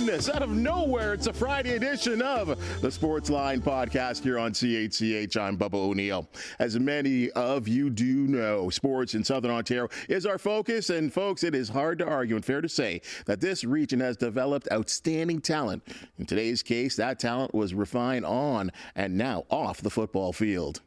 goodness, out of nowhere, it's a Friday edition of the Sportsline podcast here on CHCH. I'm Bubba O'Neill. As many of you do know, sports in Southern Ontario is our focus, and folks, it is hard to argue and fair to say that this region has developed outstanding talent. In today's case, that talent was refined on and now off the football field.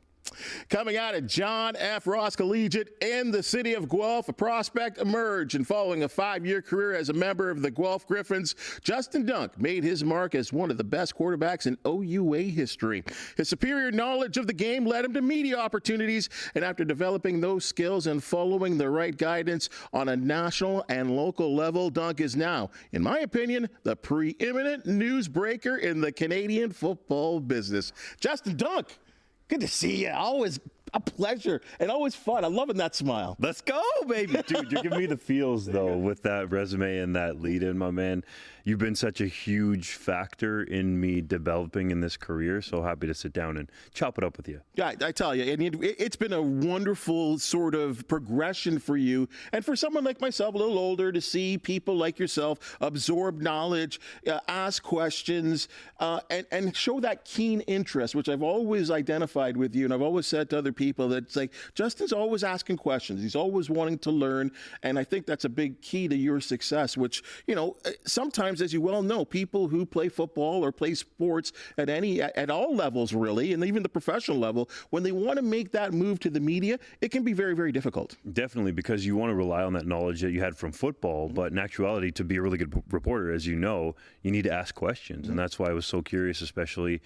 Coming out of John F. Ross Collegiate in the city of Guelph, a prospect emerged, and following a 5-year career as a member of the Guelph Griffins, Justin Dunk made his mark as one of the best quarterbacks in OUA history. His superior knowledge of the game led him to media opportunities, and after developing those skills and following the right guidance on a national and local level, Dunk is now, in my opinion, the preeminent newsbreaker in the Canadian football business. Justin Dunk, good to see you. Always a pleasure and always fun. I'm loving that smile. Let's go, baby. Dude, you're giving me the feels, though, with that resume and that lead-in, my man. You've been such a huge factor in me developing in this career. So happy to sit down and chop it up with you. Yeah, I tell you, it's been a wonderful sort of progression for you. And for someone like myself, a little older, to see people like yourself absorb knowledge, ask questions, and show that keen interest, which I've always identified with you. And I've always said to other people that it's like, Justin's always asking questions. He's always wanting to learn. And I think that's a big key to your success, which, you know, sometimes, as you well know, people who play football or play sports at all levels, really, and even the professional level, when they want to make that move to the media, it can be very, very difficult. Definitely, because you want to rely on that knowledge that you had from football. Mm-hmm. But in actuality, to be a really good reporter, as you know, you need to ask questions. Mm-hmm. And that's why I was so curious, especially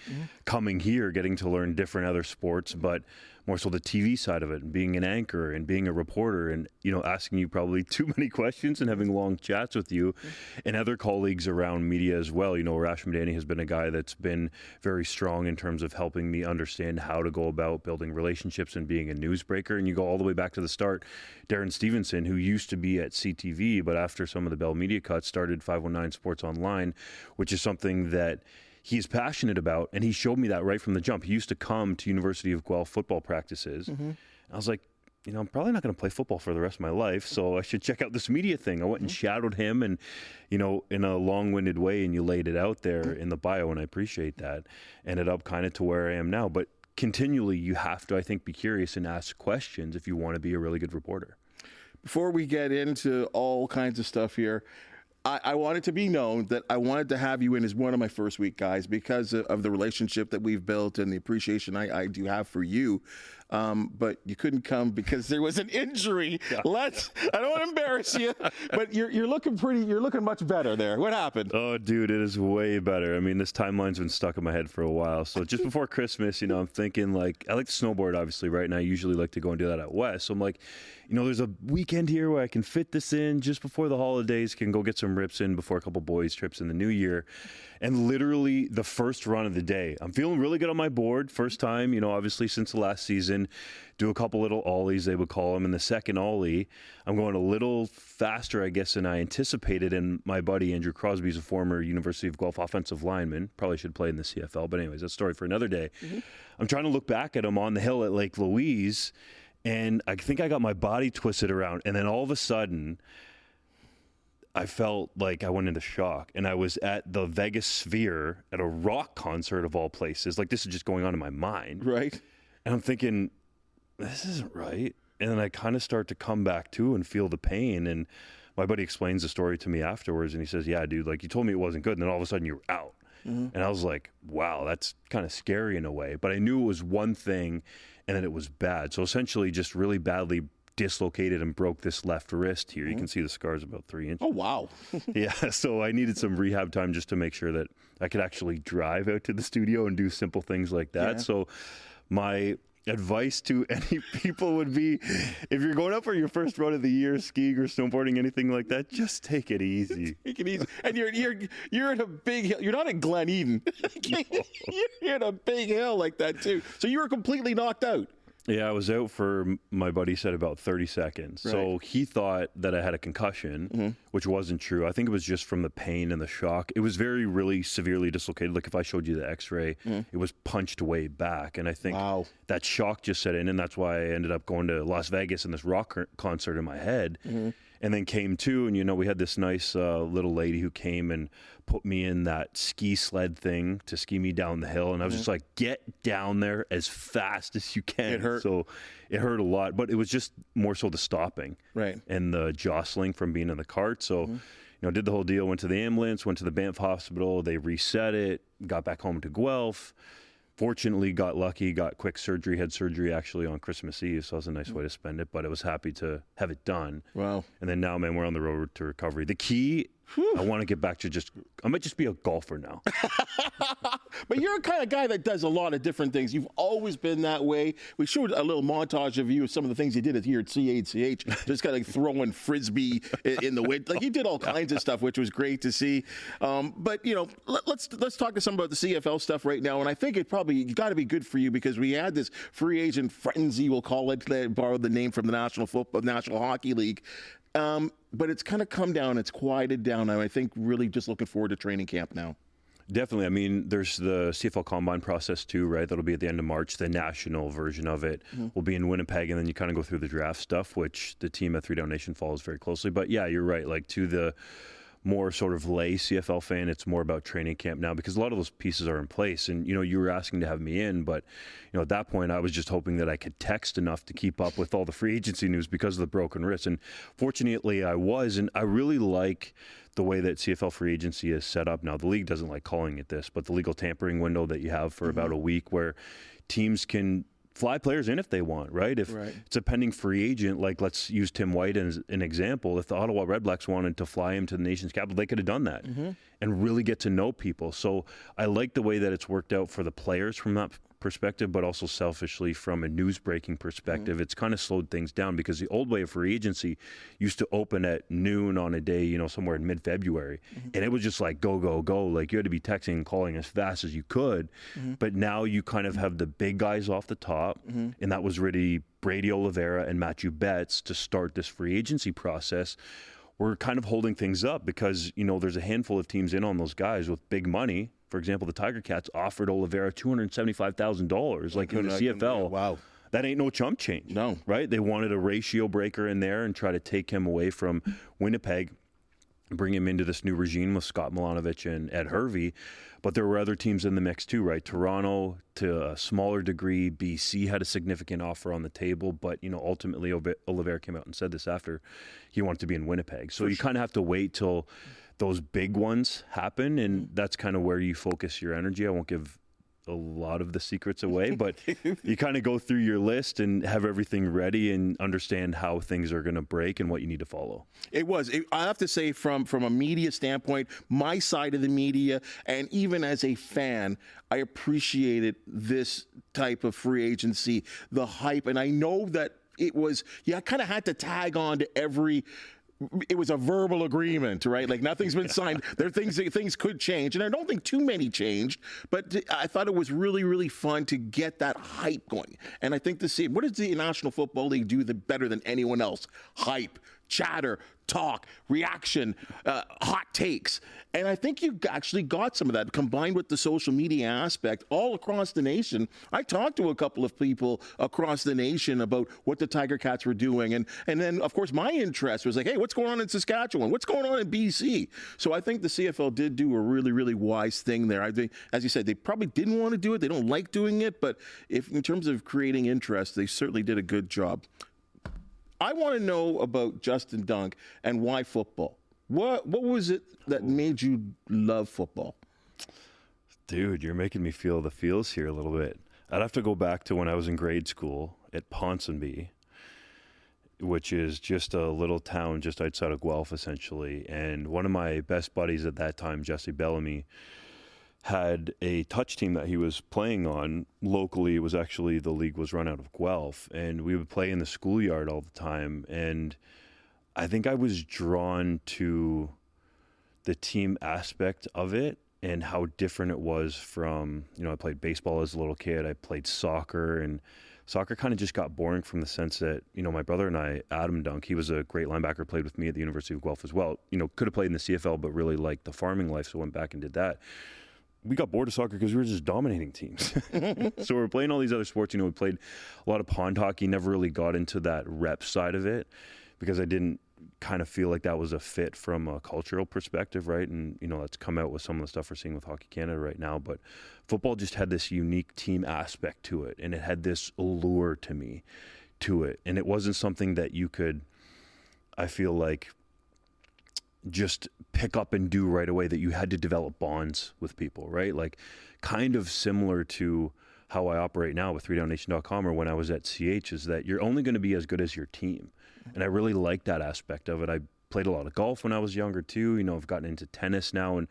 coming here, getting to learn different other sports, but more so the TV side of it, and being an anchor and being a reporter, and, you know, asking you probably too many questions and having long chats with you and other colleagues around media as well. You know, Rash Madani has been a guy that's been very strong in terms of helping me understand how to go about building relationships and being a newsbreaker. And you go all the way back to the start, Darren Stevenson, who used to be at CTV, but after some of the Bell Media cuts, started 519 Sports Online, which is something that he's passionate about, and he showed me that right from the jump. He used to come to University of Guelph football practices. Mm-hmm. I was like, you know, I'm probably not going to play football for the rest of my life, so I should check out this media thing. I went and shadowed him, and, you know, in a long-winded way, and you laid it out there in the bio, and I appreciate that. Ended up kind of to where I am now. But continually, you have to, I think, be curious and ask questions if you want to be a really good reporter. Before we get into all kinds of stuff here, I want it to be known that I wanted to have you in as one of my first week guys because of the relationship that we've built and the appreciation I do have for you. But you couldn't come because there was an injury. I don't want to embarrass you, but you're looking much better there. What happened? Oh, dude, it is way better. I mean, this timeline's been stuck in my head for a while. So just before Christmas, you know, I'm thinking, like, I like to snowboard, obviously, right? And I usually like to go and do that out west. So I'm like, you know, there's a weekend here where I can fit this in just before the holidays, can go get some rips in before a couple boys' trips in the new year. And literally the first run of the day, I'm feeling really good on my board. First time, you know, obviously since the last season, do a couple little ollies, they would call them. And the second ollie, I'm going a little faster, I guess, than I anticipated. And my buddy, Andrew Crosby, is a former University of Guelph offensive lineman, probably should play in the CFL. But anyways, that's a story for another day. Mm-hmm. I'm trying to look back at him on the hill at Lake Louise, and I think I got my body twisted around. And then all of a sudden, I felt like I went into shock, and I was at the Vegas Sphere at a rock concert of all places. Like, this is just going on in my mind. Right. And I'm thinking, this isn't right. And then I kind of start to come back to and feel the pain. And my buddy explains the story to me afterwards, and he says, yeah, dude, like, you told me it wasn't good, and then all of a sudden you were out. Mm-hmm. And I was like, wow, that's kind of scary in a way. But I knew it was one thing, and then it was bad. So essentially just really badly dislocated and broke this left wrist here. You can see the scars about 3 inches. Oh, wow. Yeah, so I needed some rehab time just to make sure that I could actually drive out to the studio and do simple things like that. Yeah. So my advice to any people would be, if you're going up for your first run of the year, skiing or snowboarding, anything like that, just take it easy. Take it easy. And you're at a big hill. You're not at Glen Eden. No. You're at a big hill like that too. So you were completely knocked out. Yeah, I was out for, my buddy said, about 30 seconds. Right. So he thought that I had a concussion, which wasn't true. I think it was just from the pain and the shock. It was really severely dislocated. Like if I showed you the x-ray, it was punched way back. And I think that shock just set in, and that's why I ended up going to Las Vegas and this rock concert in my head. And And then came to, and we had this nice little lady who came and put me in that ski sled thing to ski me down the hill. And I was just like, get down there as fast as you can. It hurt. So it hurt a lot, but it was just more so the stopping. Right. And the jostling from being in the cart. So, did the whole deal, went to the ambulance, went to the Banff hospital. They reset it, got back home to Guelph. Fortunately, got lucky, got quick surgery, had surgery actually on Christmas Eve, so that was a nice way to spend it, but I was happy to have it done. Wow. And then now, man, we're on the road to recovery. The key, I want to get back to I might just be a golfer now. But you're a kind of guy that does a lot of different things. You've always been that way. We showed a little montage of you of some of the things you did here at CHCH, just kind of throwing Frisbee in the wind. Like, you did all kinds of stuff, which was great to see. But, let's talk to some about the CFL stuff right now. And I think it probably got to be good for you because we had this free agent frenzy, we'll call it. They borrowed the name from the National Hockey League. But it's kind of come down. It's quieted down. And I think really just looking forward to training camp now. Definitely. I mean, there's the CFL Combine process too, right? That'll be at the end of March. The national version of it will be in Winnipeg, and then you kind of go through the draft stuff, which the team at 3DownNation follows very closely. But yeah, you're right. Like, to the more sort of lay CFL fan, it's more about training camp now because a lot of those pieces are in place. And, you were asking to have me in, but, at that point, I was just hoping that I could text enough to keep up with all the free agency news because of the broken wrist. And fortunately, I was. And I really like the way that CFL free agency is set up now. The league doesn't like calling it this, but the legal tampering window that you have for about a week where teams can fly players in if they want, right? If it's a pending free agent, like let's use Tim White as an example. If the Ottawa Redblacks wanted to fly him to the nation's capital, they could have done that and really get to know people. So I like the way that it's worked out for the players from that perspective, but also selfishly from a news breaking perspective. It's kind of slowed things down because the old way of free agency used to open at noon on a day, somewhere in mid-February. And it was just like go, go, go. Like, you had to be texting and calling as fast as you could. But now you kind of have the big guys off the top. And that was really Brady Oliveira and Matthew Betts to start this free agency process. We're kind of holding things up because, there's a handful of teams in on those guys with big money. For example, the Tiger Cats offered Oliveira $275,000. Like, in the CFL, wow, that ain't no chump change. No. Right? They wanted a ratio breaker in there and try to take him away from Winnipeg, bring him into this new regime with Scott Milanovich and Ed Hervey. But there were other teams in the mix too, right? Toronto, to a smaller degree, BC had a significant offer on the table. But, ultimately Oliveira came out and said this after he wanted to be in Winnipeg. So you kind of have to wait till those big ones happen, and that's kind of where you focus your energy. I won't give a lot of the secrets away, but you kind of go through your list and have everything ready and understand how things are going to break and what you need to follow. I have to say, from a media standpoint, my side of the media, and even as a fan, I appreciated this type of free agency, the hype, and I know that I kind of had to tag on to every. It was a verbal agreement, right? Like, nothing's been signed. Things could change, and I don't think too many changed. But I thought it was really, really fun to get that hype going. And I think what does the National Football League do better than anyone else? Hype, chatter, talk, reaction, hot takes. And I think you actually got some of that combined with the social media aspect all across the nation. I talked to a couple of people across the nation about what the Tiger Cats were doing. And then, of course, my interest was like, hey, what's going on in Saskatchewan? What's going on in BC? So I think the CFL did do a really, really wise thing there. I think, as you said, they probably didn't want to do it. They don't like doing it. But in terms of creating interest, they certainly did a good job. I want to know about Justin Dunk and why football. What was it that made you love football? Dude, you're making me feel the feels here a little bit. I'd have to go back to when I was in grade school at Ponsonby, which is just a little town just outside of Guelph, essentially. And one of my best buddies at that time, Jesse Bellamy, had a touch team that he was playing on locally. It was actually, the league was run out of Guelph, and we would play in the schoolyard all the time. And I think I was drawn to the team aspect of it and how different it was from, I played baseball as a little kid. I played soccer, and soccer kind of just got boring from the sense that, my brother and I, Adam Dunk, he was a great linebacker, played with me at the University of Guelph as well. Could have played in the CFL, but really liked the farming life, so went back and did that. We got bored of soccer because we were just dominating teams. So we were playing all these other sports. We played a lot of pond hockey, never really got into that rep side of it because I didn't kind of feel like that was a fit from a cultural perspective, right? And, that's come out with some of the stuff we're seeing with Hockey Canada right now. But football just had this unique team aspect to it, and it had this allure to me to it. And it wasn't something that you could, I feel like, just pick up and do right away, that you had to develop bonds with people, right? Like kind of similar to how I operate now with 3DownNation.com or when I was at CH, is that you're only going to be as good as your team. And I really like that aspect of it. I played a lot of golf when I was younger too. I've gotten into tennis now, and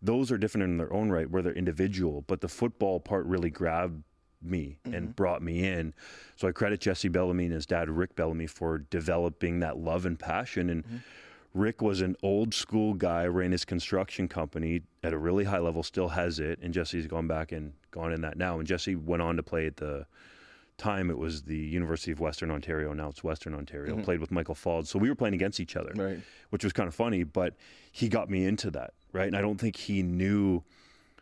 those are different in their own right where they're individual, but the football part really grabbed me and brought me in. So I credit Jesse Bellamy and his dad, Rick Bellamy, for developing that love and passion. And Rick was an old school guy, ran his construction company at a really high level, still has it. And Jesse's gone back and gone in that now. And Jesse went on to play at the time, it was the University of Western Ontario. Now it's Western Ontario. Played with Michael Fald. So we were playing against each other, right, which was kind of funny, but he got me into that, right? And I don't think he knew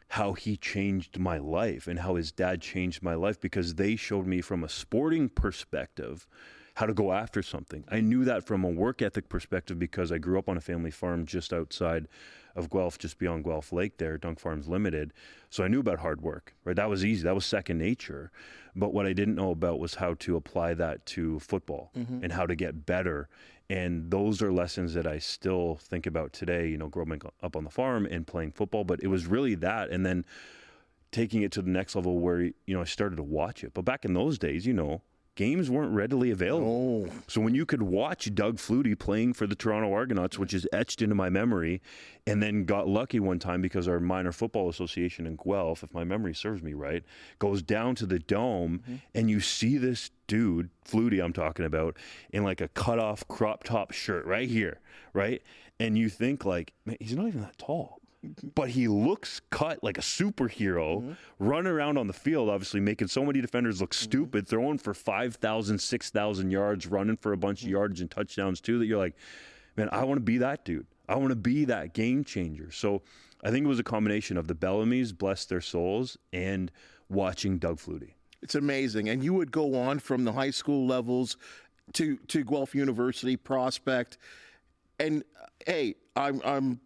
how he changed my life and how his dad changed my life, because they showed me from a sporting perspective how to go after something. I knew that from a work ethic perspective because I grew up on a family farm just outside of Guelph, just beyond Guelph Lake there, Dunk Farms Limited. So I knew about hard work, right? That was easy. That was second nature. But what I didn't know about was how to apply that to football and how to get better. And those are lessons that I still think about today, growing up on the farm and playing football. But it was really that. And then taking it to the next level where, I started to watch it. But back in those days, games weren't readily available. So when you could watch Doug Flutie playing for the Toronto Argonauts, which is etched into my memory, and then got lucky one time because our minor football association in Guelph, if my memory serves me right, goes down to the Dome, and you see this dude, Flutie I'm talking about, in like a cut-off crop top shirt right here, right? And you think like, man, he's not even that tall. But he looks cut like a superhero, running around on the field, obviously making so many defenders look stupid, throwing for 5,000, 6,000 yards, running for a bunch of yardage and touchdowns too, that you're like, man, I want to be that dude. I want to be that game changer. So I think it was a combination of the Bellamys, bless their souls, and watching Doug Flutie. It's amazing. And you would go on from the high school levels to Guelph University, Prospect. And, hey, I'm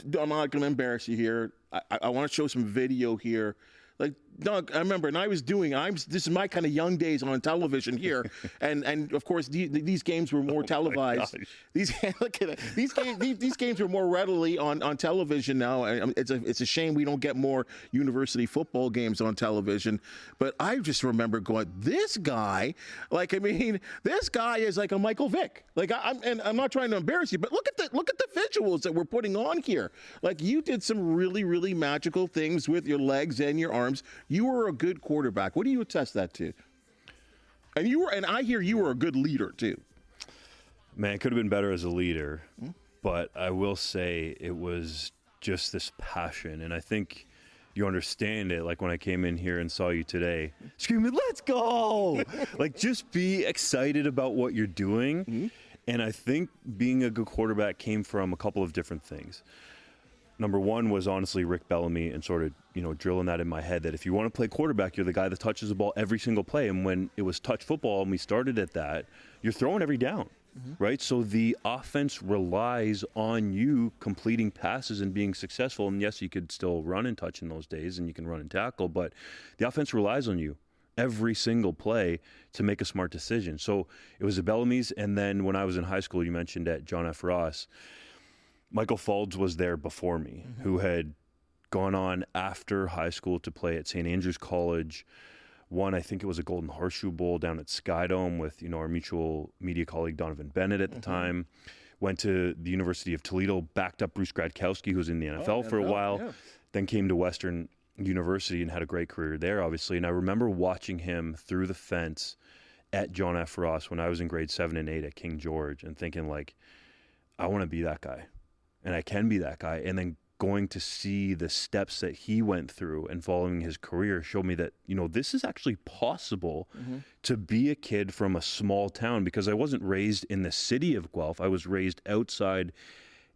not going to embarrass you here. I want to show some video here. Like, Doug, I remember, and this is my kind of young days on television here, and of course these games were more televised. These games were more readily on television now. It's a shame we don't get more university football games on television. But I just remember going, this guy is like a Michael Vick. Like I'm not trying to embarrass you, but look at the visuals that we're putting on here. Like, you did some really, really magical things with your legs and your arms. You were a good quarterback. What do you attest that to? And I hear you were a good leader too. Man, it could have been better as a leader, but I will say it was just this passion, and I think you understand it. Like when I came in here and saw you today, screaming, "Let's go!" Like, just be excited about what you're doing. And I think being a good quarterback came from a couple of different things. Number one was honestly Rick Bellamy, and sort of, drilling that in my head that if you want to play quarterback, you're the guy that touches the ball every single play. And when it was touch football and we started at that, you're throwing every down, right? So the offense relies on you completing passes and being successful. And yes, you could still run and touch in those days, and you can run and tackle, but the offense relies on you every single play to make a smart decision. So it was the Bellamys. And then when I was in high school, you mentioned at John F. Ross, Michael Falds was there before me, who had gone on after high school to play at St. Andrews College. Won, I think it was a Golden Horseshoe Bowl down at Skydome with, our mutual media colleague Donovan Bennett at the time. Went to the University of Toledo, backed up Bruce Gradkowski, who was in the NFL for a while. Then came to Western University and had a great career there, obviously. And I remember watching him through the fence at John F. Ross when I was in grade 7 and 8 at King George, and thinking like, I want to be that guy. And I can be that guy. And then going to see the steps that he went through and following his career showed me that, this is actually possible to be a kid from a small town, because I wasn't raised in the city of Guelph. I was raised outside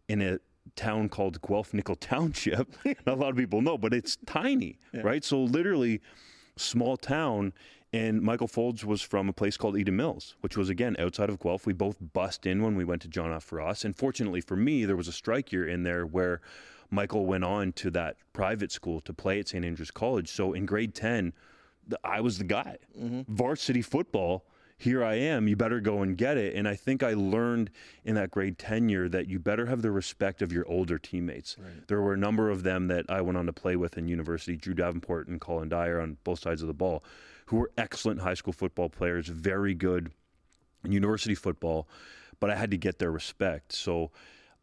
in a town called Guelph Nickel Township. Not a lot of people know, but it's tiny, right? So literally small town. And Michael Folds was from a place called Eden Mills, which was, again, outside of Guelph. We both bussed in when we went to John F. Ross. And fortunately for me, there was a strike year in there where Michael went on to that private school to play at St. Andrews College. So in grade 10, I was the guy. Varsity football, here I am, you better go and get it. And I think I learned in that grade 10 year that you better have the respect of your older teammates. Right. There were a number of them that I went on to play with in university, Drew Davenport and Colin Dyer on both sides of the ball, who were excellent high school football players, very good in university football, but I had to get their respect. So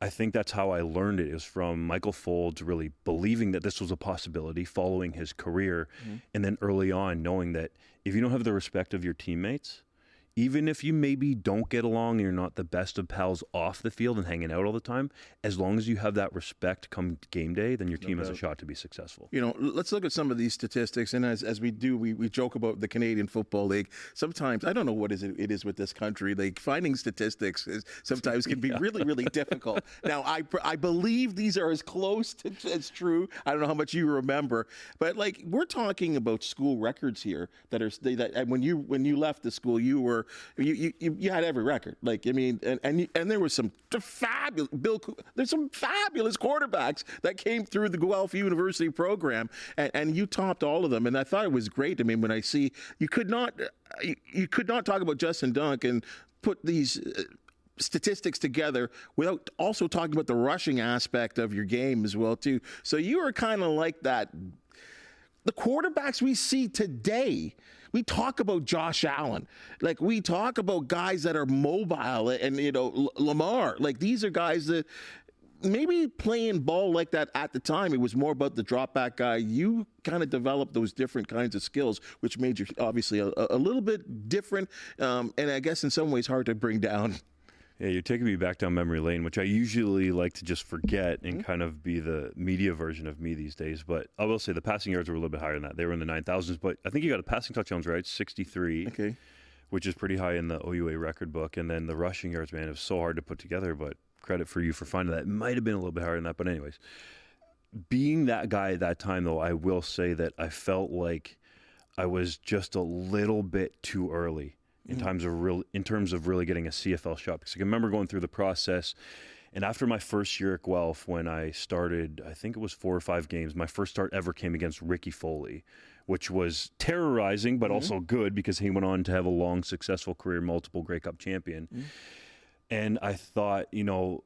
I think that's how I learned it. It was from Michael Folds really believing that this was a possibility, following his career, and then early on knowing that if you don't have the respect of your teammates, even if you maybe don't get along and you're not the best of pals off the field and hanging out all the time, as long as you have that respect come game day, then your team has a shot to be successful. You know, let's look at some of these statistics. And as we do, we joke about the Canadian Football League. Sometimes, I don't know what it is with this country. Like, finding statistics sometimes can be really, really difficult. Now, I believe these are as close to as true. I don't know how much you remember. But, like, we're talking about school records here that when you left the school, you had every record. Like, I mean, and there was some fabulous there's some fabulous quarterbacks that came through the Guelph University program, and you topped all of them. And I thought it was great. I mean, when I see you could not talk about Justin Dunk and put these statistics together without also talking about the rushing aspect of your game as well too. So you are kind of like that. The quarterbacks we see today, we talk about Josh Allen. Like, we talk about guys that are mobile and, you know, Lamar. Like, these are guys that maybe playing ball like that at the time, it was more about the drop back guy. You kind of developed those different kinds of skills, which made you obviously a little bit different, and I guess in some ways hard to bring down. Yeah, you're taking me back down memory lane, which I usually like to just forget and kind of be the media version of me these days. But I will say the passing yards were a little bit higher than that. They were in the 9,000s, but I think you got a passing touchdowns right, 63, which is pretty high in the OUA record book. And then the rushing yards, man, it was so hard to put together, but credit for you for finding that. It might have been a little bit higher than that, but anyways. Being that guy at that time, though, I will say that I felt like I was just a little bit too early in terms of really getting a CFL shot. Because I can remember going through the process, and after my first year at Guelph, when I started, I think it was 4 or 5 games, my first start ever came against Ricky Foley, which was terrorizing, but also good because he went on to have a long, successful career, multiple Grey Cup champion. And I thought, you know,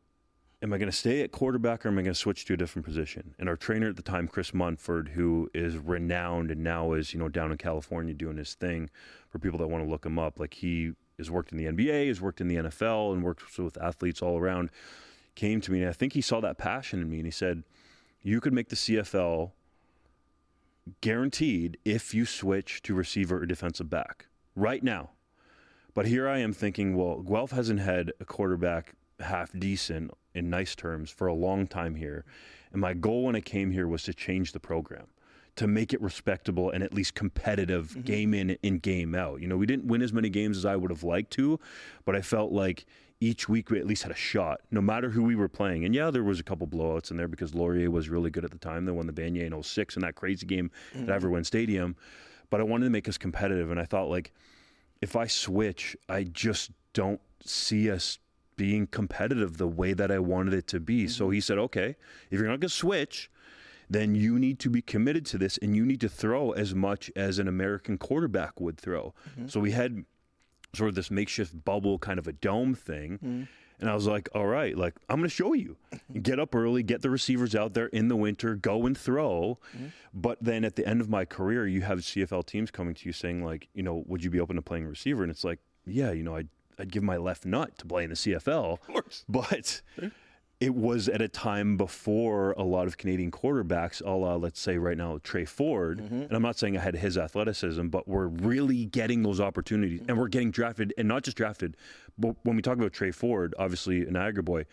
am I going to stay at quarterback or am I going to switch to a different position? And our trainer at the time, Chris Munford, who is renowned and now is, you know, down in California doing his thing, for people that want to look him up, like, he has worked in the NBA, has worked in the NFL, and worked with athletes all around, came to me, and I think he saw that passion in me, and he said, you could make the CFL guaranteed if you switch to receiver or defensive back right now. But here I am thinking, well, Guelph hasn't had a quarterback half decent in nice terms for a long time here. And my goal when I came here was to change the program, to make it respectable and at least competitive game in and game out. You know, we didn't win as many games as I would have liked to, but I felt like each week we at least had a shot, no matter who we were playing. And yeah, there was a couple blowouts in there because Laurier was really good at the time. They won the Vanier in 06 in that crazy game at Everwin Stadium. But I wanted to make us competitive. And I thought, like, if I switch, I just don't see us being competitive the way that I wanted it to be. So he said, okay, if you're not going to switch, then you need to be committed to this and you need to throw as much as an American quarterback would throw. So we had sort of this makeshift bubble, kind of a dome thing. And I was like, all right, like, I'm going to show you. Get up early, get the receivers out there in the winter, go and throw. But then at the end of my career, you have CFL teams coming to you saying, like, you know, would you be open to playing receiver? And it's like, yeah, you know, I'd give my left nut to play in the CFL. Of course. But it was at a time before a lot of Canadian quarterbacks, a la, let's say right now, Trey Ford, and I'm not saying I had his athleticism, but we're really getting those opportunities, and we're getting drafted, and not just drafted, but when we talk about Trey Ford, obviously a Niagara boy,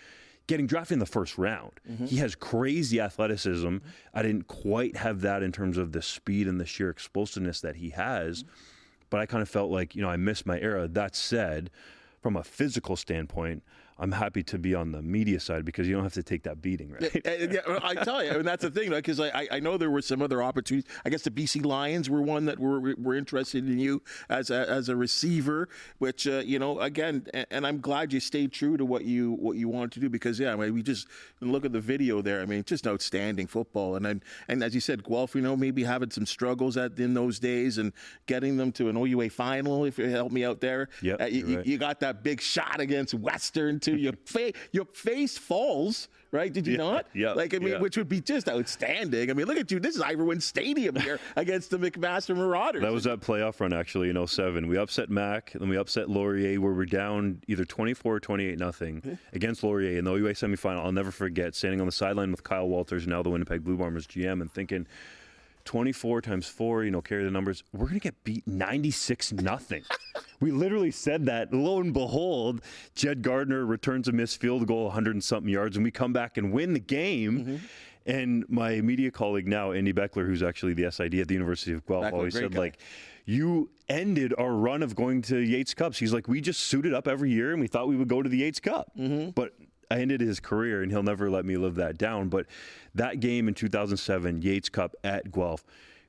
getting drafted in the first round. He has crazy athleticism. I didn't quite have that in terms of the speed and the sheer explosiveness that he has, but I kind of felt like, you know, I missed my era. That said, from a physical standpoint, I'm happy to be on the media side because you don't have to take that beating, right? Yeah, I tell you, and that's the thing, because I know there were some other opportunities. I guess the BC Lions were one that were interested in you as a receiver, which again, and I'm glad you stayed true to what you wanted to do, because we just look at the video there. I mean, just outstanding football, and as you said, Guelph, maybe having some struggles in those days and getting them to an OUA final. If you help me out there, you got that big shot against Western too. Your face falls, right? Did you not? Yeah. Which would be just outstanding. I mean, look at you. This is Iverwin Stadium here against the McMaster Marauders. That was that playoff run, actually, in 07. We upset Mac, then we upset Laurier, where we're down either 24 or 28-0 against Laurier in the OUA semifinal. I'll never forget standing on the sideline with Kyle Walters, now the Winnipeg Blue Bombers GM, and thinking, 24 times 4, carry the numbers. We're going to get beat 96-0. We literally said that. Lo and behold, Jed Gardner returns a missed field goal, 100 and something yards, and we come back and win the game. And my media colleague now, Andy Beckler, who's actually the SID at the University of Guelph, always said, you ended our run of going to Yates Cups. He's like, we just suited up every year, and we thought we would go to the Yates Cup. But I ended his career, and he'll never let me live that down. But that game in 2007, Yates Cup at Guelph,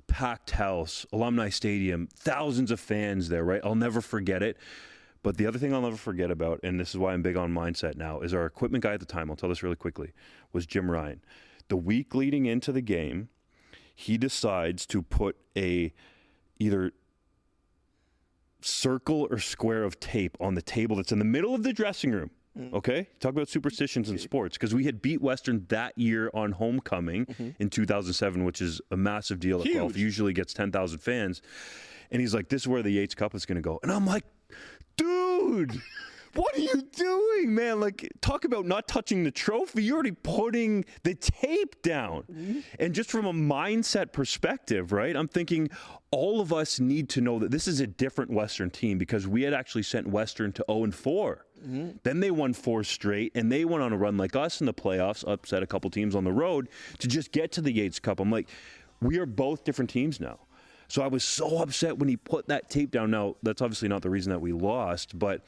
packed house, Alumni Stadium, thousands of fans there, right? I'll never forget it. But the other thing I'll never forget about, and this is why I'm big on mindset now, is our equipment guy at the time, I'll tell this really quickly, was Jim Ryan. The week leading into the game, he decides to put either circle or square of tape on the table that's in the middle of the dressing room. Okay? Talk about superstitions in sports, because we had beat Western that year on homecoming in 2007, which is a massive deal. At Guelph usually gets 10,000 fans. And he's like, this is where the Yates Cup is going to go. And I'm like, dude, what are you doing, man? Like, talk about not touching the trophy. You're already putting the tape down. And just from a mindset perspective, right, I'm thinking all of us need to know that this is a different Western team, because we had actually sent Western to 0-4. Then they won 4 straight, and they went on a run like us in the playoffs, upset a couple teams on the road to just get to the Yates Cup. I'm like, we are both different teams now. So I was so upset when he put that tape down. Now, that's obviously not the reason that we lost, but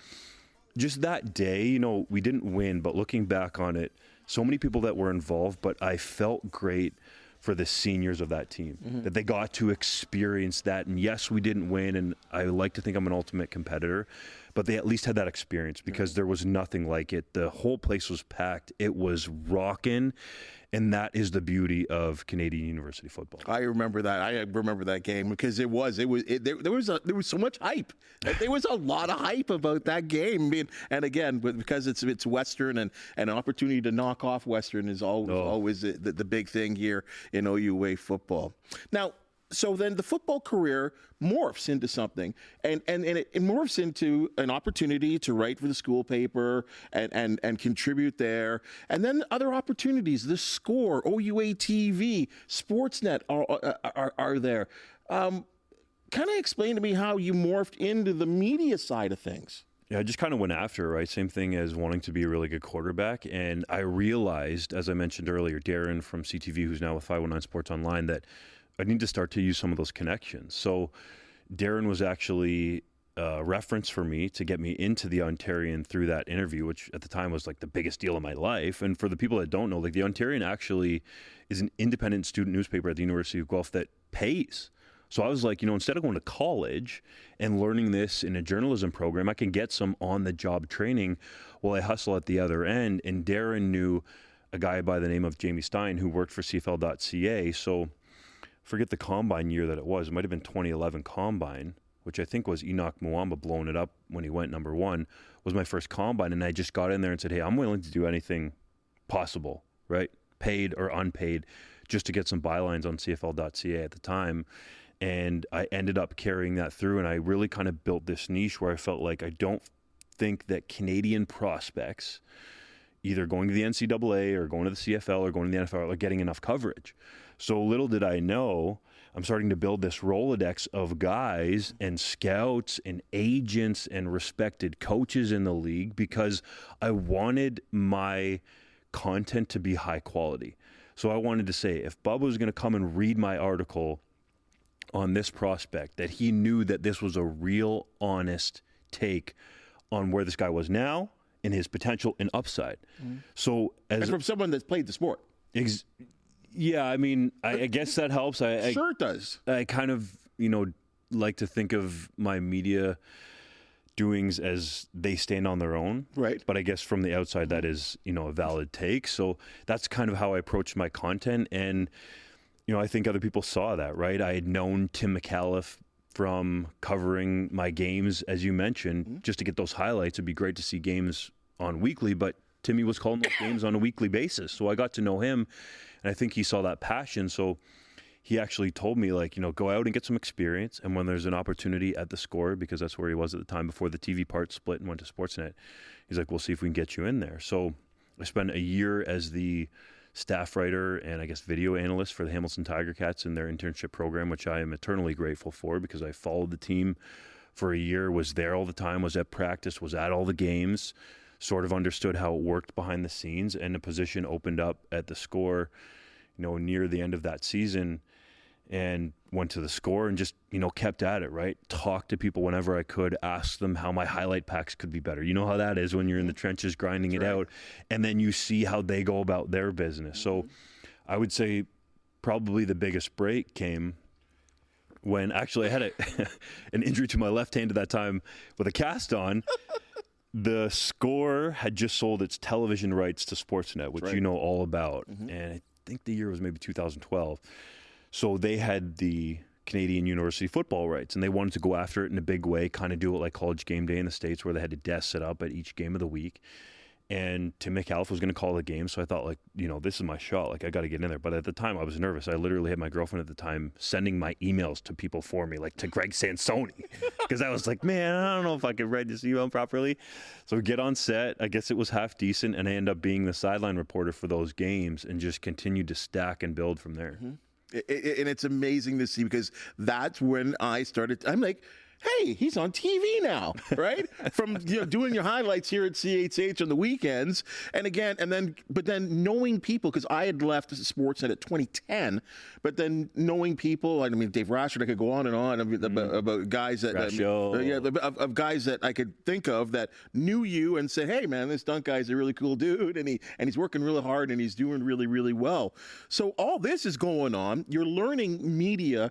just that day, we didn't win, but looking back on it, so many people that were involved, but I felt great for the seniors of that team, that they got to experience that. And yes, we didn't win, and I like to think I'm an ultimate competitor, but they at least had that experience, because there was nothing like it. The whole place was packed. It was rocking. And that is the beauty of Canadian University football. I remember that. I remember that game, because there was so much hype. There was a lot of hype about that game. And again, because it's Western, and an opportunity to knock off Western is always the big thing here in OUA football. Now, so then the football career morphs into something, and it morphs into an opportunity to write for the school paper and contribute there. And then other opportunities, The Score, OUA TV, Sportsnet are there. Kind of explain to me how you morphed into the media side of things. Yeah, I just kind of went after it, right? Same thing as wanting to be a really good quarterback. And I realized, as I mentioned earlier, Darren from CTV, who's now with 519 Sports Online, that I need to start to use some of those connections. So Darren was actually a reference for me to get me into the Ontarian through that interview, which at the time was like the biggest deal of my life. And for the people that don't know, like, the Ontarian actually is an independent student newspaper at the University of Guelph that pays. So I was like, instead of going to college and learning this in a journalism program, I can get some on-the-job training while I hustle at the other end. And Darren knew a guy by the name of Jamie Stein who worked for CFL.ca. So forget the combine year that it was. It might have been 2011 combine, which I think was Enoch Muamba blowing it up when he went number 1, was my first combine. And I just got in there and said, hey, I'm willing to do anything possible, right? Paid or unpaid, just to get some bylines on CFL.ca at the time. And I ended up carrying that through, and I really kind of built this niche where I felt like I don't think that Canadian prospects, either going to the NCAA or going to the CFL or going to the NFL, are getting enough coverage. So little did I know, I'm starting to build this Rolodex of guys and scouts and agents and respected coaches in the league, because I wanted my content to be high quality. So I wanted to say, if Bubba was going to come and read my article on this prospect, that he knew that this was a real honest take on where this guy was now in his potential and upside. So And from someone that's played the sport. Yeah, I mean, I guess that helps. Sure it does. I kind of, like to think of my media doings as they stand on their own. Right. But I guess from the outside, that is, a valid take. So that's kind of how I approached my content. And, I think other people saw that, right? I had known Tim McAuliffe from covering my games, as you mentioned, just to get those highlights. It'd be great to see games on weekly, but Timmy was calling those games on a weekly basis. So I got to know him, and I think he saw that passion. So he actually told me, go out and get some experience. And when there's an opportunity at the Score, because that's where he was at the time before the TV part split and went to Sportsnet, he's like, we'll see if we can get you in there. So I spent a year as the staff writer and I guess video analyst for the Hamilton Tiger Cats in their internship program, which I am eternally grateful for because I followed the team for a year, was there all the time, was at practice, was at all the games, sort of understood how it worked behind the scenes, and a position opened up at the Score, near the end of that season, and went to the Score and just, kept at it, right? Talked to people whenever I could, asked them how my highlight packs could be better. You know how that is when you're in the trenches grinding it out, and then you see how they go about their business. So I would say probably the biggest break came when actually I had an injury to my left hand at that time with a cast on. The Score had just sold its television rights to Sportsnet, which you know all about. And I think the year was maybe 2012. So they had the Canadian University football rights, and they wanted to go after it in a big way, kind of do it like College Game Day in the States, where they had a desk set up at each game of the week. And Tim McAuliffe was going to call the game, so I thought, this is my shot. I got to get in there. But at the time, I was nervous. I literally had my girlfriend at the time sending my emails to people for me, to Greg Sansoni, because I was like, man, I don't know if I could write this email properly. So we get on set. I guess it was half decent, and I end up being the sideline reporter for those games and just continued to stack and build from there. And it's amazing to see, because that's when I started. I'm like, hey, he's on TV now, right? From doing your highlights here at CHH on the weekends, but then knowing people, because I had left Sportsnet at 2010, but then knowing people, Dave Rashford, I could go on and on about guys that of guys that I could think of that knew you and said, hey man, this Dunk guy's a really cool dude, and he's working really hard and he's doing really, really well. So all this is going on. You're learning media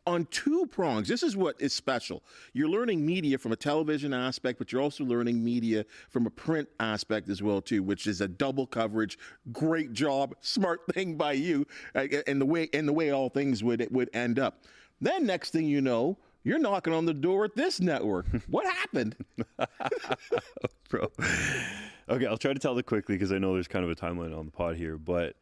on two prongs. This is what is special. You're learning media from a television aspect, but you're also learning media from a print aspect as well too, which is a double coverage. Great job, smart thing by you, and the way all things would end up. Then next thing you know, you're knocking on the door at this network. What happened? Bro. Okay, I'll try to tell it quickly because I know there's kind of a timeline on the pod here, but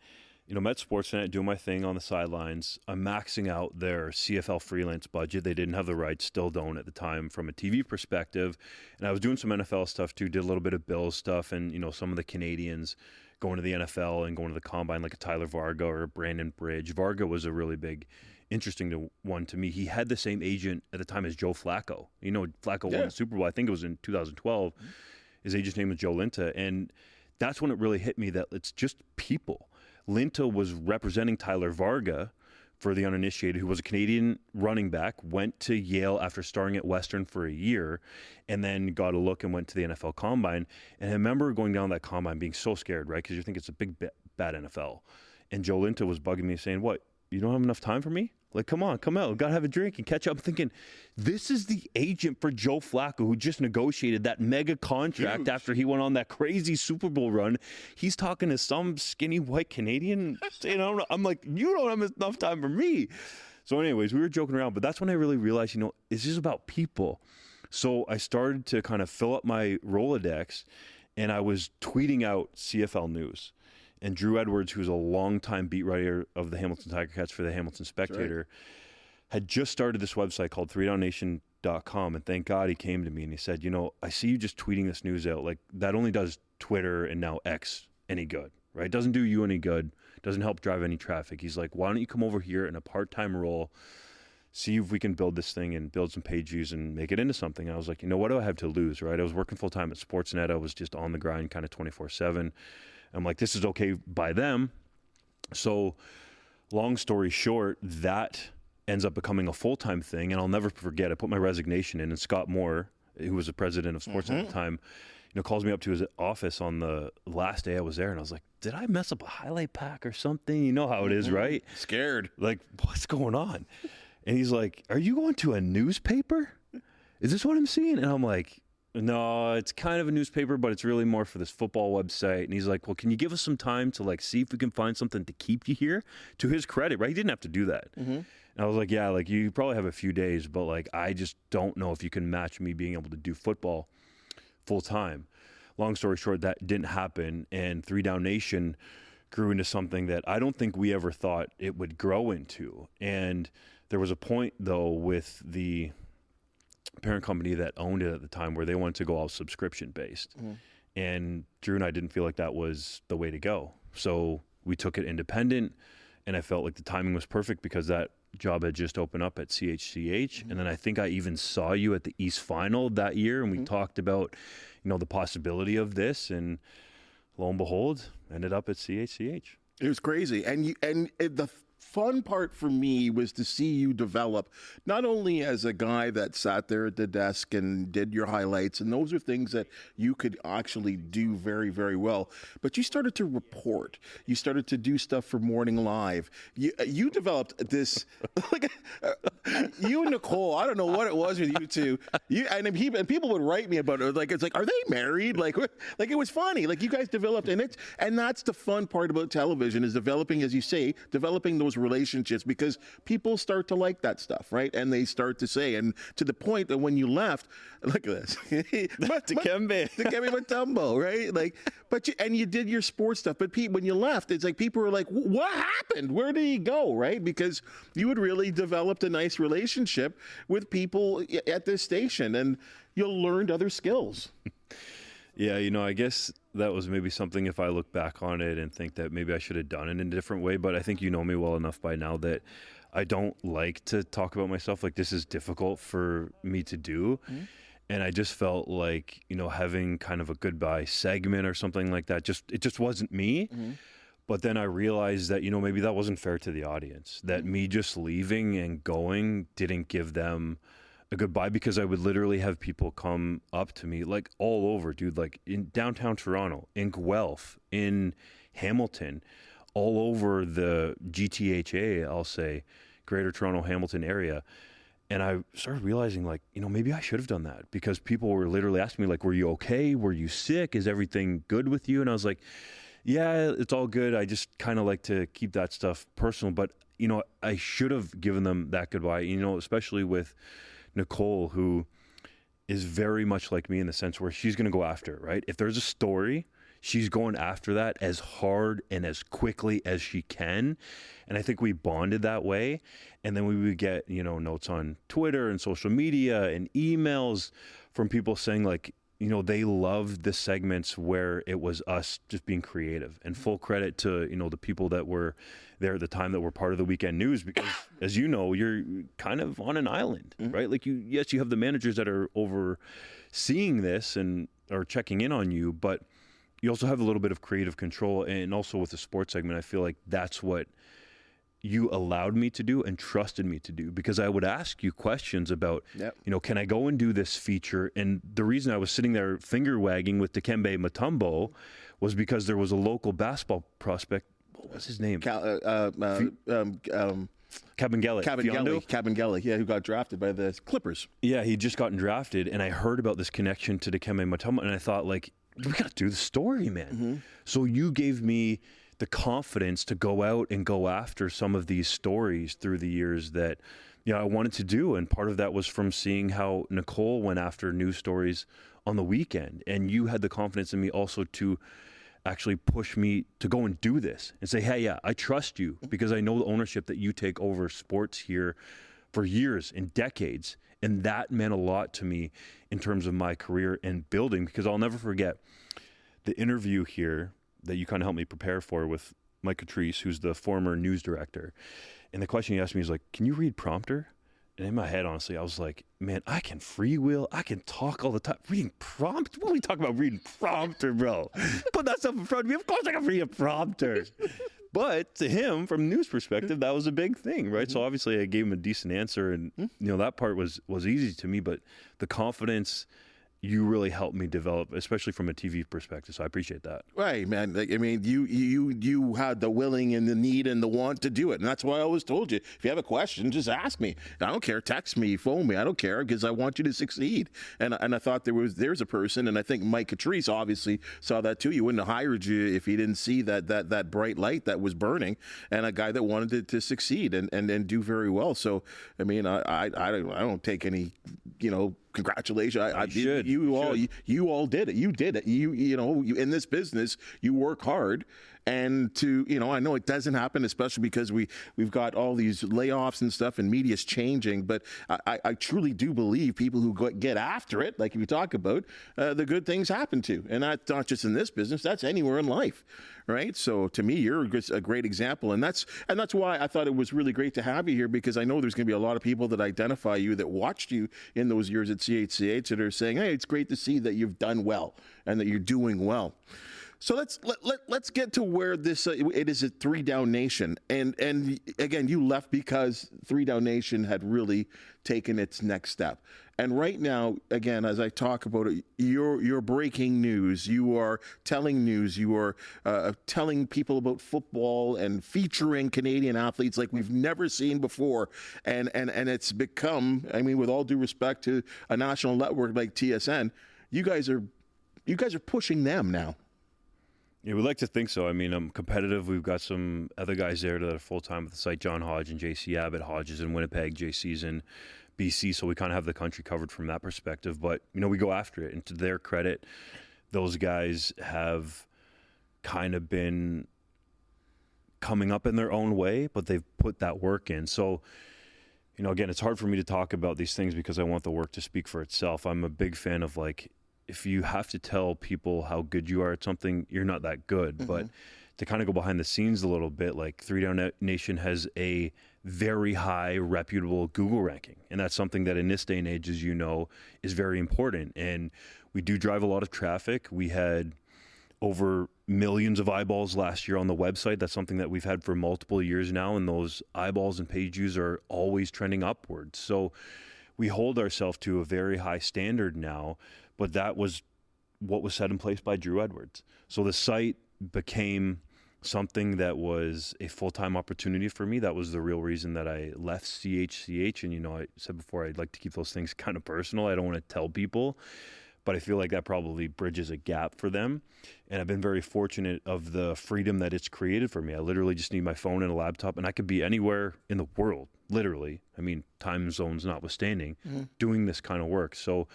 I'm at Sportsnet doing my thing on the sidelines. I'm maxing out their CFL freelance budget. They didn't have the rights, still don't at the time, from a TV perspective. And I was doing some NFL stuff too, did a little bit of Bills stuff, and some of the Canadians going to the NFL and going to the Combine, like a Tyler Varga or a Brandon Bridge. Varga was a really big, interesting one to me. He had the same agent at the time as Joe Flacco. Flacco won the Super Bowl. I think it was in 2012. His agent's name was Joe Linta. And that's when it really hit me that it's just people. Linta was representing Tyler Varga, for the uninitiated, who was a Canadian running back, went to Yale after starring at Western for a year, and then got a look and went to the NFL Combine. And I remember going down that Combine being so scared, right, because you think it's a big, bad NFL. And Joe Linta was bugging me saying, what, you don't have enough time for me? Come on, come out. We've got to have a drink and catch up. I'm thinking, this is the agent for Joe Flacco who just negotiated that mega contract after he went on that crazy Super Bowl run. He's talking to some skinny white Canadian. I'm like, you don't have enough time for me. So anyways, we were joking around, but that's when I really realized, it's just about people. So I started to kind of fill up my Rolodex, and I was tweeting out CFL news. And Drew Edwards, who's a longtime beat writer of the Hamilton Tiger Cats for the Hamilton Spectator, had just started this website called 3DownNation.com. And thank God he came to me and he said, I see you just tweeting this news out. That only does Twitter and now X any good, right? It doesn't do you any good. Doesn't help drive any traffic. He's like, why don't you come over here in a part-time role, see if we can build this thing and build some page views and make it into something. And I was like, what do I have to lose, right? I was working full-time at Sportsnet. I was just on the grind kind of 24/7. I'm like, this is okay by them. So long story short, that ends up becoming a full-time thing. And I'll never forget, I put my resignation in, and Scott Moore, who was the president of Sportsnet at the time, calls me up to his office on the last day I was there, and I was like, did I mess up a highlight pack or something? You know how it is, right? Scared. Like, what's going on? And he's like, are you going to a newspaper? Is this what I'm seeing? And I'm like, no, it's kind of a newspaper, but it's really more for this football website. And he's like, well, can you give us some time to like see if we can find something to keep you here? To his credit, right? He didn't have to do that. And I was like, yeah, like you probably have a few days, but like I just don't know if you can match me being able to do football full time. Long story short, that didn't happen. And 3DownNation grew into something that I don't think we ever thought it would grow into. And there was a point though with the parent company that owned it at the time where they wanted to go all subscription based. And Drew and I didn't feel like that was the way to go. So we took it independent, and I felt like the timing was perfect because that job had just opened up at CHCH. And then I think I even saw you at the East Final that year, and we talked about, the possibility of this, and lo and behold, ended up at CHCH. It was crazy. The fun part for me was to see you develop, not only as a guy that sat there at the desk and did your highlights, and those are things that you could actually do very, very well, but you started to report. You started to do stuff for Morning Live. You developed this, like, you and Nicole, I don't know what it was with you two. And people would write me about it. Like, it's like, are they married? Like it was funny. Like, you guys developed, and that's the fun part about television, is developing, as you say, developing those relationships, because people start to like that stuff, right? And they start to say, and to the point that when you left, look at this, Dikembe Mutombo, right? Like, you did your sports stuff, but when you left, it's like people were like, what happened? Where did he go? Right? Because you had really developed a nice relationship with people at this station, and you learned other skills. Yeah, I guess that was maybe something, if I look back on it and think that maybe I should have done it in a different way. But I think you know me well enough by now that I don't like to talk about myself. Like, this is difficult for me to do. And I just felt like, having kind of a goodbye segment or something like that, it just wasn't me. But then I realized that, maybe that wasn't fair to the audience, that me just leaving and going didn't give them a goodbye, because I would literally have people come up to me like all over, dude, like in downtown Toronto, in Guelph, in Hamilton, all over the GTHA, I'll say, Greater Toronto Hamilton area. And I started realizing, like, maybe I should have done that, because people were literally asking me, like, were you okay? Were you sick? Is everything good with you? And I was like, yeah, it's all good. I just kind of like to keep that stuff personal. But, I should have given them that goodbye, especially with Nicole, who is very much like me in the sense where she's going to go after it, right? If there's a story, she's going after that as hard and as quickly as she can. And I think we bonded that way. And then we would get, notes on Twitter and social media and emails from people saying, like, they loved the segments where it was us just being creative. And full credit to, the people that were there at the time that were part of the weekend news, because as you know, you're kind of on an island, right? Like, you have the managers that are overseeing this and are checking in on you, but you also have a little bit of creative control. And also with the sports segment, I feel like that's what you allowed me to do and trusted me to do, because I would ask you questions about, can I go and do this feature? And the reason I was sitting there finger wagging with Dikembe Mutombo was because there was a local basketball prospect. What was his name? Cabangeli, yeah, who got drafted by the Clippers. Yeah, he'd just gotten drafted, and I heard about this connection to Dikembe Mutombo, and I thought, like, we got to do the story, man. So you gave me the confidence to go out and go after some of these stories through the years that, I wanted to do. And part of that was from seeing how Nicole went after news stories on the weekend. And you had the confidence in me also to actually push me to go and do this and say, hey, yeah, I trust you, because I know the ownership that you take over sports here for years and decades. And that meant a lot to me in terms of my career and building, because I'll never forget the interview here that you kind of helped me prepare for with Mike Catrice, who's the former news director. And the question he asked me is like, can you read prompter? And in my head, honestly, I was like, man, I can freewheel. I can talk all the time. Reading prompter? What are we talking about reading prompter, bro? Put that stuff in front of me. Of course I can read a prompter. But to him, from a news perspective, that was a big thing, right? So obviously I gave him a decent answer, and that part was easy to me. But the confidence you really helped me develop, especially from a TV perspective. So I appreciate that. Right, man. Like, I mean, you had the willing and the need and the want to do it, and that's why I always told you, if you have a question, just ask me. I don't care. Text me, phone me. I don't care, because I want you to succeed. And I thought there's a person, and I think Mike Catrice obviously saw that too. You wouldn't have hired you if he didn't see that bright light that was burning, and a guy that wanted to succeed and do very well. So I mean, I don't take any, congratulations. You all did it. You did it. You in this business, you work hard. And I know it doesn't happen, especially because we've got all these layoffs and stuff, and media's changing. But I truly do believe people who get after it, like you talk about, the good things happen to. And that's not just in this business, that's anywhere in life. Right. So to me, you're a great example. And that's why I thought it was really great to have you here, because I know there's going to be a lot of people that identify you, that watched you in those years at CHCH, that are saying, hey, it's great to see that you've done well and that you're doing well. So let's get to where this it is at 3DownNation, and again, you left because 3DownNation had really taken its next step. And right now, again, as I talk about it, you're breaking news. You are telling news. You are telling people about football and featuring Canadian athletes like we've never seen before. And it's become, I mean, with all due respect to a national network like TSN, you guys are pushing them now. Yeah, we'd like to think so. I mean, I'm competitive. We've got some other guys there that are full-time with the site, John Hodge and JC Abbott. Hodge is in Winnipeg, JC's in BC, so we kind of have the country covered from that perspective. But, we go after it. And to their credit, those guys have kind of been coming up in their own way, but they've put that work in. So, again, it's hard for me to talk about these things because I want the work to speak for itself. I'm a big fan of, if you have to tell people how good you are at something, you're not that good. Mm-hmm. But to kind of go behind the scenes a little bit, 3DownNation has a very high reputable Google ranking. And that's something that in this day and age, as you know, is very important. And we do drive a lot of traffic. We had over millions of eyeballs last year on the website. That's something that we've had for multiple years now. And those eyeballs and page views are always trending upwards. So we hold ourselves to a very high standard now. But that was what was set in place by Drew Edwards. So the site became something that was a full-time opportunity for me. That was the real reason that I left CHCH. And, I said before, I'd like to keep those things kind of personal. I don't want to tell people, but I feel like that probably bridges a gap for them. And I've been very fortunate of the freedom that it's created for me. I literally just need my phone and a laptop, and I could be anywhere in the world, literally. I mean, time zones notwithstanding, doing this kind of work. So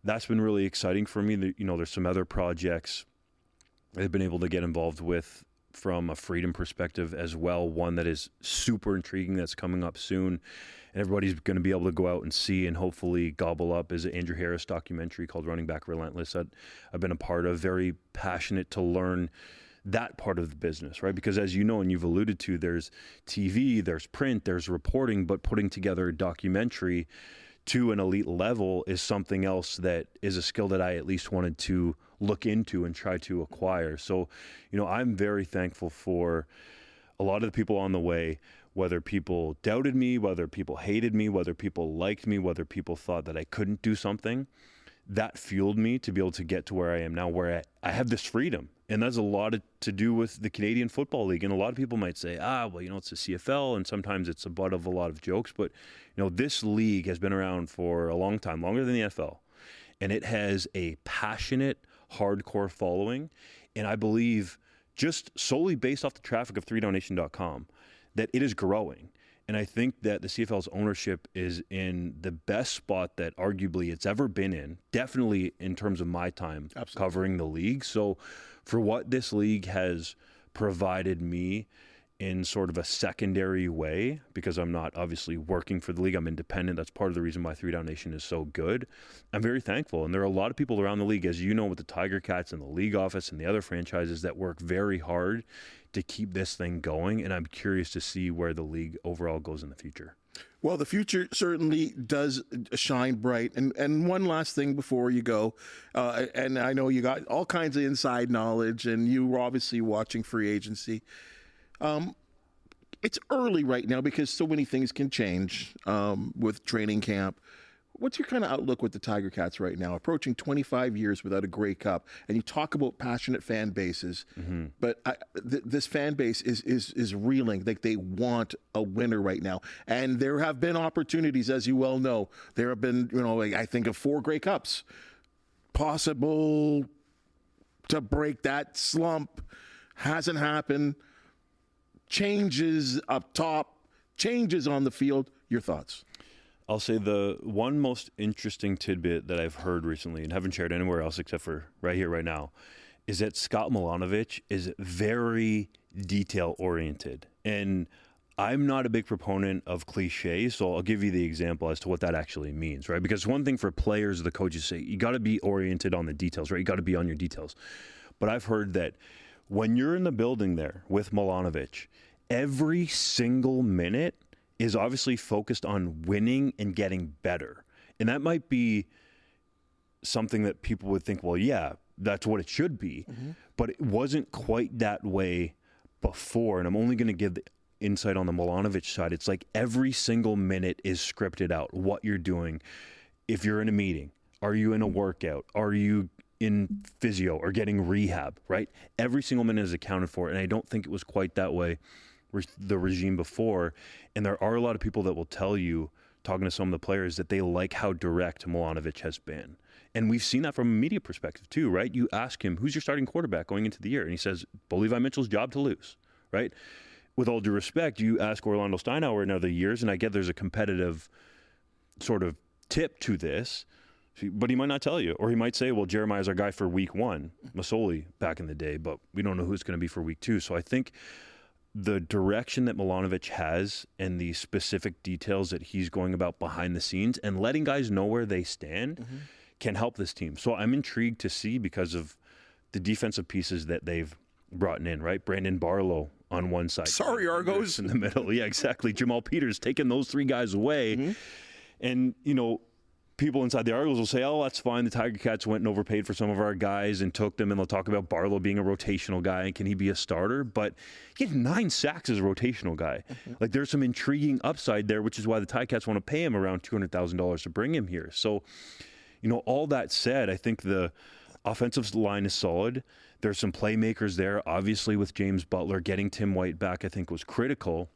that's been really exciting for me. There's some other projects I've been able to get involved with from a freedom perspective as well. One that is super intriguing that's coming up soon, and everybody's going to be able to go out and see and hopefully gobble up, is an Andrew Harris documentary called Running Back Relentless that I've been a part of. Very passionate to learn that part of the business, right? Because as you know, and you've alluded to, there's TV, there's print, there's reporting, but putting together a documentary to an elite level is something else that is a skill that I at least wanted to look into and try to acquire. So, I'm very thankful for a lot of the people on the way, whether people doubted me, whether people hated me, whether people liked me, whether people thought that I couldn't do something. That fueled me to be able to get to where I am now, where I have this freedom. And that's a lot to do with the Canadian Football League. And a lot of people might say, it's the CFL, and sometimes it's a butt of a lot of jokes. But, this league has been around for a long time, longer than the NFL. And it has a passionate, hardcore following. And I believe, just solely based off the traffic of 3DownNation.com, that it is growing. And I think that the CFL's ownership is in the best spot that arguably it's ever been in, definitely in terms of my time covering the league. So for what this league has provided me in sort of a secondary way, because I'm not obviously working for the league, I'm independent. That's part of the reason why 3DownNation is so good. I'm very thankful. And there are a lot of people around the league, as you know, with the Tiger Cats and the league office and the other franchises that work very hard to keep this thing going. And I'm curious to see where the league overall goes in the future. Well, the future certainly does shine bright. And one last thing before you go, and I know you got all kinds of inside knowledge, and you were obviously watching free agency. It's early right now because so many things can change with training camp. what's your kind of outlook with the Tiger Cats right now, approaching 25 years without a Grey Cup? And you talk about passionate fan bases, but this fan base is reeling. Like, they want a winner right now. And there have been opportunities, as you well know. There have been, like, I think of 4 Grey Cups possible to break that slump. Hasn't happened. Changes up top, changes on the field. Your thoughts? I'll say the one most interesting tidbit that I've heard recently and haven't shared anywhere else except for right here, right now, is that Scott Milanovic is very detail-oriented. And I'm not a big proponent of cliches, so I'll give you the example as to what that actually means, right? Because one thing for players, the coaches say, you got to be oriented on the details, right? You got to be on your details. But I've heard that when you're in the building there with Milanovic, every single minute is obviously focused on winning and getting better. And that might be something that people would think, well, yeah, that's what it should be. But it wasn't quite that way before. And I'm only going to give the insight on the Milanovic side. It's like every single minute is scripted out, what you're doing. If you're in a meeting, are you in a workout? Are you in physio or getting rehab, right? Every single minute is accounted for. And I don't think it was quite that way the regime before. And there are a lot of people that will tell you, talking to some of the players, that they like how direct Milanovic has been. And we've seen that from a media perspective too, right? You ask him, who's your starting quarterback going into the year? And he says, Bo Levi Mitchell's job to lose, right? With all due respect, you ask Orlando Steinauer in other years, and I get there's a competitive sort of tip to this, but he might not tell you. Or he might say, well, Jeremiah's our guy for week 1, Masoli back in the day, but we don't know who it's going to be for week 2. So I think the direction that Milanovic has and the specific details that he's going about behind the scenes and letting guys know where they stand can help this team. So I'm intrigued to see, because of the defensive pieces that they've brought in, right? Brandon Barlow on one side. Sorry, Argos. In the middle. Yeah, exactly. Jamal Peters taking those 3 guys away. And, people inside the Argos will say, oh, that's fine. The Tiger Cats went and overpaid for some of our guys and took them, and they'll talk about Barlow being a rotational guy, and can he be a starter? But he had 9 sacks as a rotational guy. Like, there's some intriguing upside there, which is why the Tiger Cats want to pay him around $200,000 to bring him here. So, all that said, I think the offensive line is solid. There's some playmakers there. Obviously, with James Butler, getting Tim White back, I think, was critical.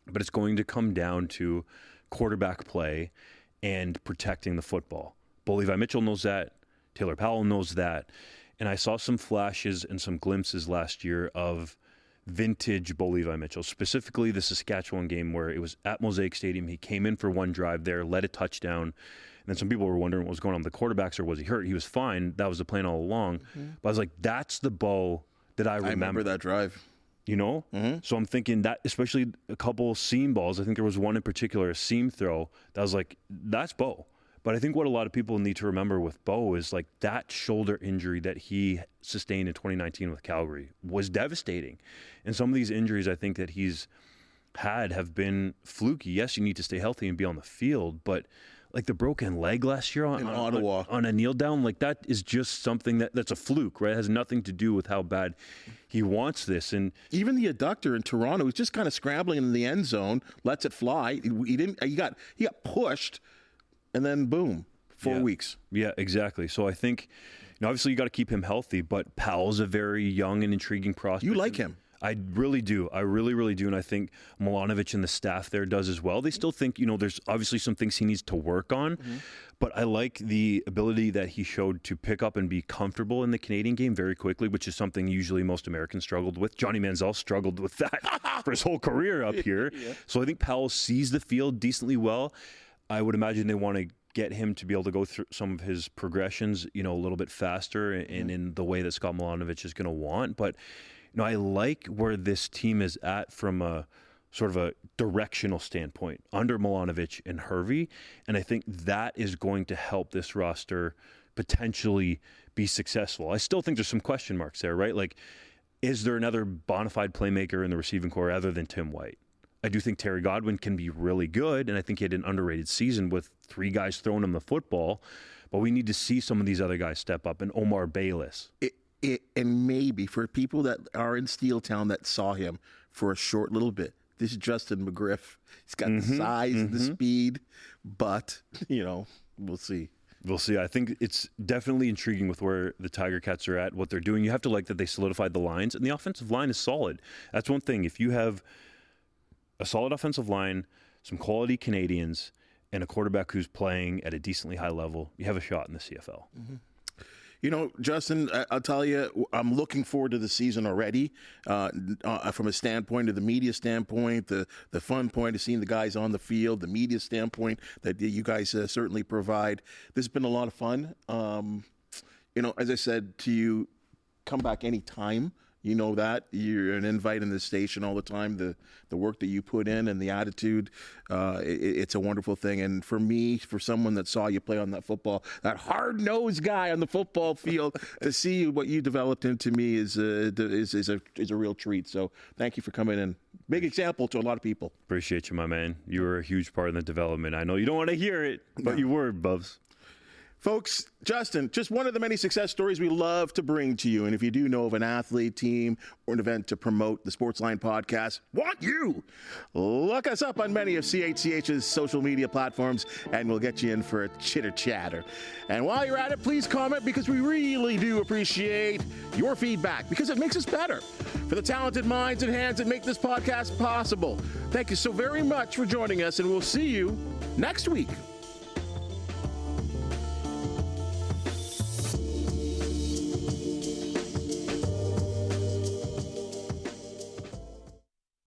But it's going to come down to quarterback play and protecting the football. Bo Levi Mitchell knows that. Taylor Powell knows that. And I saw some flashes and some glimpses last year of vintage Bo Levi Mitchell, specifically the Saskatchewan game where it was at Mosaic Stadium. He came in for one drive there, led a touchdown. And then some people were wondering what was going on with the quarterbacks, or was he hurt? He was fine. That was the plan all along. But I was like, that's the Bo that I remember. That drive. So I'm thinking that, especially a couple seam balls, I think there was one in particular, a seam throw, that was like, that's Bo. But I think what a lot of people need to remember with Bo is, like, that shoulder injury that he sustained in 2019 with Calgary was devastating. And some of these injuries I think that he's had have been fluky. Yes, you need to stay healthy and be on the field, but like the broken leg last year on Ottawa on a kneel down, like, that is just something that's a fluke, right? It has nothing to do with how bad he wants this. And even the adductor in Toronto was just kind of scrambling in the end zone, lets it fly. He got pushed, and then boom, 4 weeks. Yeah, exactly. So I think, obviously you got to keep him healthy, but Powell's a very young and intriguing prospect. You like him? I really do. I really, really do. And I think Milanovic and the staff there does as well. They still think, there's obviously some things he needs to work on. But I like the ability that he showed to pick up and be comfortable in the Canadian game very quickly, which is something usually most Americans struggled with. Johnny Manziel struggled with that for his whole career up here. So I think Powell sees the field decently well. I would imagine they want to get him to be able to go through some of his progressions, a little bit faster and in the way that Scott Milanovic is going to want. But I like where this team is at from a sort of a directional standpoint under Milanovic and Hervey. And I think that is going to help this roster potentially be successful. I still think there's some question marks there, right? Like, is there another bona fide playmaker in the receiving corps other than Tim White? I do think Terry Godwin can be really good, and I think he had an underrated season with 3 guys throwing him the football. But we need to see some of these other guys step up, and Omar Bayless. And maybe for people that are in Steeltown that saw him for a short little bit, this is Justin McGriff. He's got the size and the speed, but, we'll see. We'll see. I think it's definitely intriguing with where the Tiger Cats are at, what they're doing. You have to like that they solidified the lines, and the offensive line is solid. That's one thing. If you have a solid offensive line, some quality Canadians, and a quarterback who's playing at a decently high level, you have a shot in the CFL. Mm-hmm. You know, Justin, I'll tell you, I'm looking forward to the season already from a standpoint of the media standpoint, the fun point of seeing the guys on the field, the media standpoint that you guys certainly provide. This has been a lot of fun. You know, as I said to you, come back anytime. You know that. You're an invite in the station all the time. The work that you put in and the attitude, it's a wonderful thing. And for me, for someone that saw you play on that hard-nosed guy on the football field, to see what you developed into me is a real treat. So thank you for coming in. Big example to a lot of people. Appreciate you, my man. You were a huge part in the development. I know you don't want to hear it, but you were, Bubs. Folks, Justin, just one of the many success stories we love to bring to you. And if you do know of an athlete, team, or an event to promote, the Sportsline podcast want you. Look us up on many of CHCH's social media platforms, and we'll get you in for a chitter-chatter. And while you're at it, please comment, because we really do appreciate your feedback, because it makes us better. For the talented minds and hands that make this podcast possible, thank you so very much for joining us, and we'll see you next week.